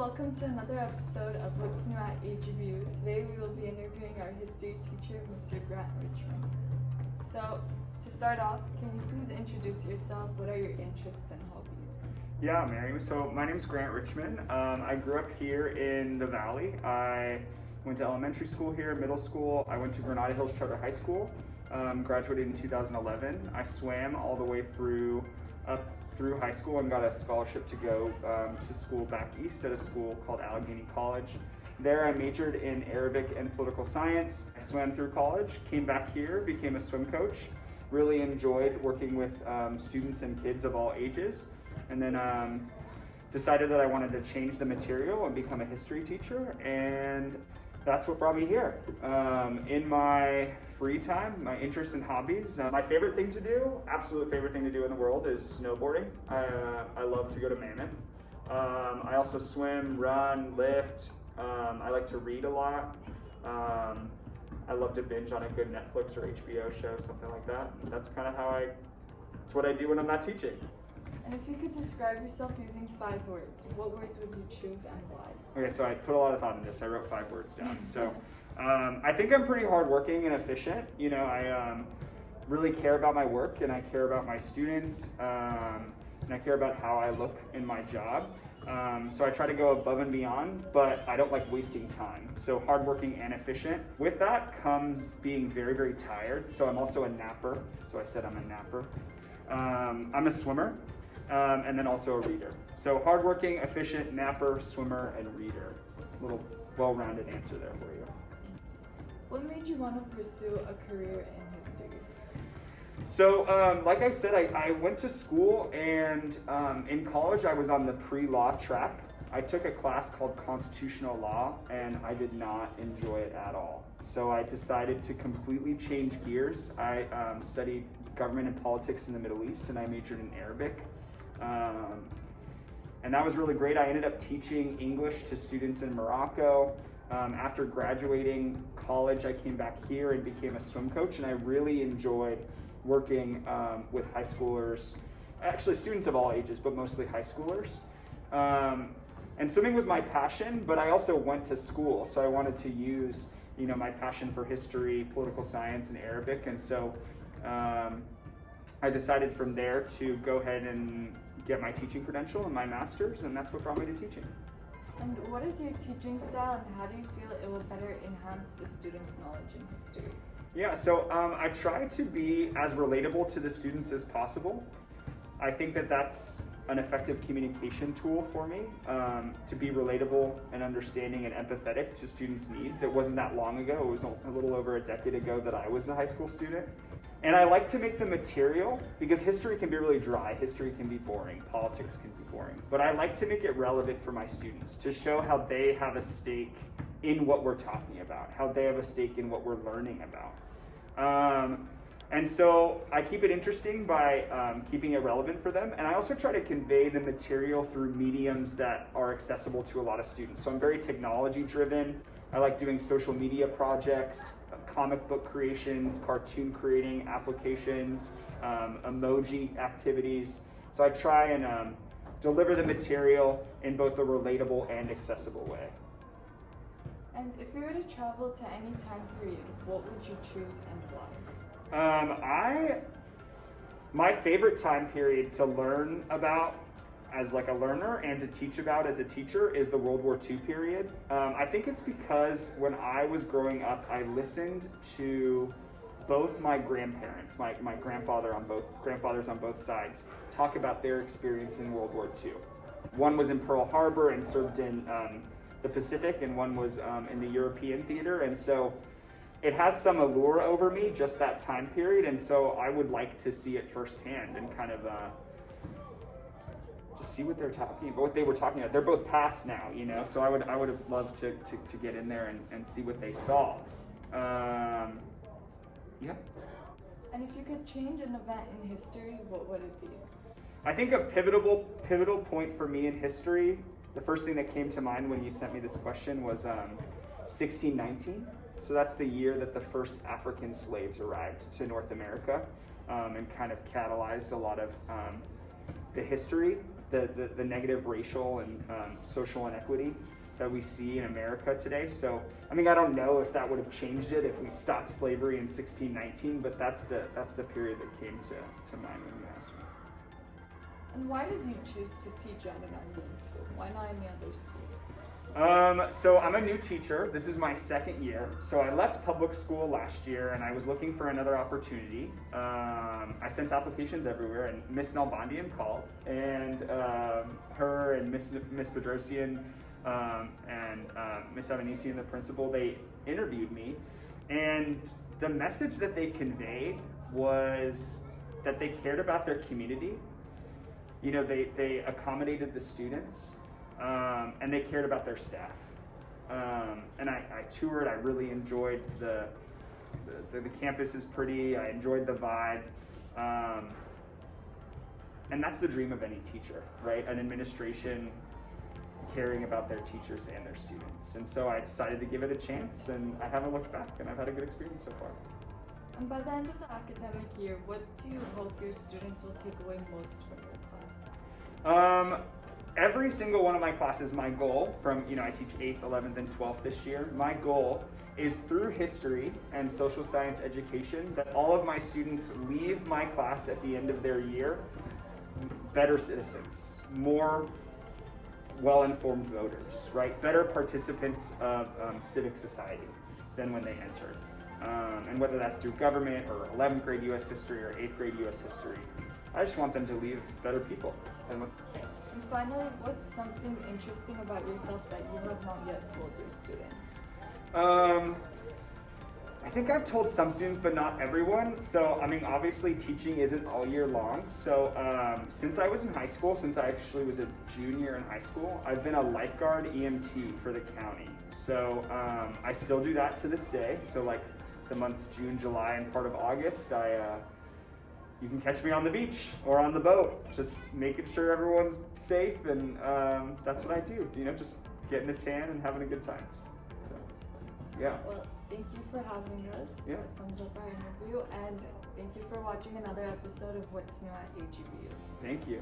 welcome to another episode of What's New at AGBU. Today we will be interviewing our history teacher, Mr. Richman. So, to start off, can you please introduce yourself? What are your interests and hobbies? Yeah, Mary. So my name is Richman. I grew up here in the Valley. I went to elementary school here, middle school. I went to Granada Hills Charter High School, graduated in 2011. I swam all the way up through high school and got a scholarship to go to school back east at a school called Allegheny College. There I majored in Arabic and political science. I swam through college, came back here, became a swim coach. Really enjoyed working with students and kids of all ages. And then decided that I wanted to change the material and become a history teacher, and that's what brought me here. In my free time, my interest and hobbies, my favorite thing to do, absolute favorite thing to do in the world is snowboarding. I love to go to Mammoth. I also swim, run, lift. I like to read a lot. I love to binge on a good Netflix or HBO show, something like that. That's kind of it's what I do when I'm not teaching. And if you could describe yourself using 5 words, what words would you choose and why? Okay, so I put a lot of thought in this. I wrote 5 words down. So I think I'm pretty hardworking and efficient. You know, I really care about my work, and I care about my students, and I care about how I look in my job. So I try to go above and beyond, but I don't like wasting time. So hardworking and efficient. With that comes being very, very tired. So I'm also a napper. So I said I'm a napper. I'm a swimmer. And then also a reader. So hardworking, efficient, napper, swimmer, and reader. A little well-rounded answer there for you. What made you want to pursue a career in history? So, like I said, I went to school, and in college I was on the pre-law track. I took a class called Constitutional Law, and I did not enjoy it at all. So I decided to completely change gears. I studied government and politics in the Middle East, and I majored in Arabic. And that was really great. I ended up teaching English to students in Morocco. After graduating college, I came back here and became a swim coach, and I really enjoyed working with high schoolers, actually students of all ages, but mostly high schoolers. And swimming was my passion, but I also went to school, so I wanted to use, my passion for history, political science, and Arabic, and so I decided from there to go ahead and get my teaching credential and my master's, and that's what brought me to teaching. And what is your teaching style, and how do you feel it will better enhance the students' knowledge in history? Yeah, so I try to be as relatable to the students as possible. I think that that's an effective communication tool for me, to be relatable and understanding and empathetic to students' needs. It wasn't that long ago, it was a little over a decade ago that I was a high school student. And I like to make the material, because history can be really dry, history can be boring, politics can be boring, but I like to make it relevant for my students, to show how they have a stake in what we're talking about, how they have a stake in what we're learning about. And so I keep it interesting by keeping it relevant for them, and I also try to convey the material through mediums that are accessible to a lot of students. So I'm very technology driven. I like doing social media projects, comic book creations, cartoon creating applications, emoji activities. So I try and deliver the material in both a relatable and accessible way. And if you were to travel to any time period, what would you choose and why? My favorite time period to learn about as like a learner and to teach about as a teacher is the World War II period. I think it's because when I was growing up, I listened to both my grandparents, my grandfathers on both sides, talk about their experience in World War II. One was in Pearl Harbor and served in the Pacific, and one was in the European theater, and so it has some allure over me, just that time period, and so I would like to see it firsthand and kind of just see what they're talking about, what they were talking about. They're both past now, so I would have loved to get in there and see what they saw. Yeah. And if you could change an event in history, what would it be? I think a pivotal point for me in history, the first thing that came to mind when you sent me this question was 1619. So that's the year that the first African slaves arrived to North America, and kind of catalyzed a lot of the history. the negative racial and social inequity that we see in America today. So, I mean, I don't know if that would have changed it if we stopped slavery in 1619, but that's the period that came to mind when you asked me. And why did you choose to teach at an American school? Why not any other school? So I'm a new teacher. This is my second year. So I left public school last year and I was looking for another opportunity. I sent applications everywhere and Miss Nalbandian called, and her and Miss Bedrosian and Miss Avanesian, the principal, they interviewed me, and the message that they conveyed was that they cared about their community. You know, they accommodated the students, and they cared about their staff. And I toured. I really enjoyed the campus is pretty. I enjoyed the vibe. And that's the dream of any teacher, right? An administration caring about their teachers and their students. And so I decided to give it a chance, and I haven't looked back, and I've had a good experience so far. And by the end of the academic year, what do you hope your students will take away most from your class? Every single one of my classes, my goal from, I teach 8th, 11th, and 12th this year, my goal is through history and social science education that all of my students leave my class at the end of their year better citizens, more well-informed voters, right? Better participants of civic society than when they entered. And whether that's through government or 11th grade U.S. history or 8th grade U.S. history, I just want them to leave better people. And finally, what's something interesting about yourself that you have not yet told your students? I think I've told some students, but not everyone. So, I mean, obviously teaching isn't all year long. So, since I was in high school, since I actually was a junior in high school, I've been a lifeguard EMT for the county. So, I still do that to this day. So, like the months June, July, and part of August, you can catch me on the beach or on the boat, just making sure everyone's safe, and that's what I do. Just getting a tan and having a good time. So, yeah. Well, thank you for having us. Yeah. That sums up our interview, and thank you for watching another episode of What's New at AGBU. Thank you.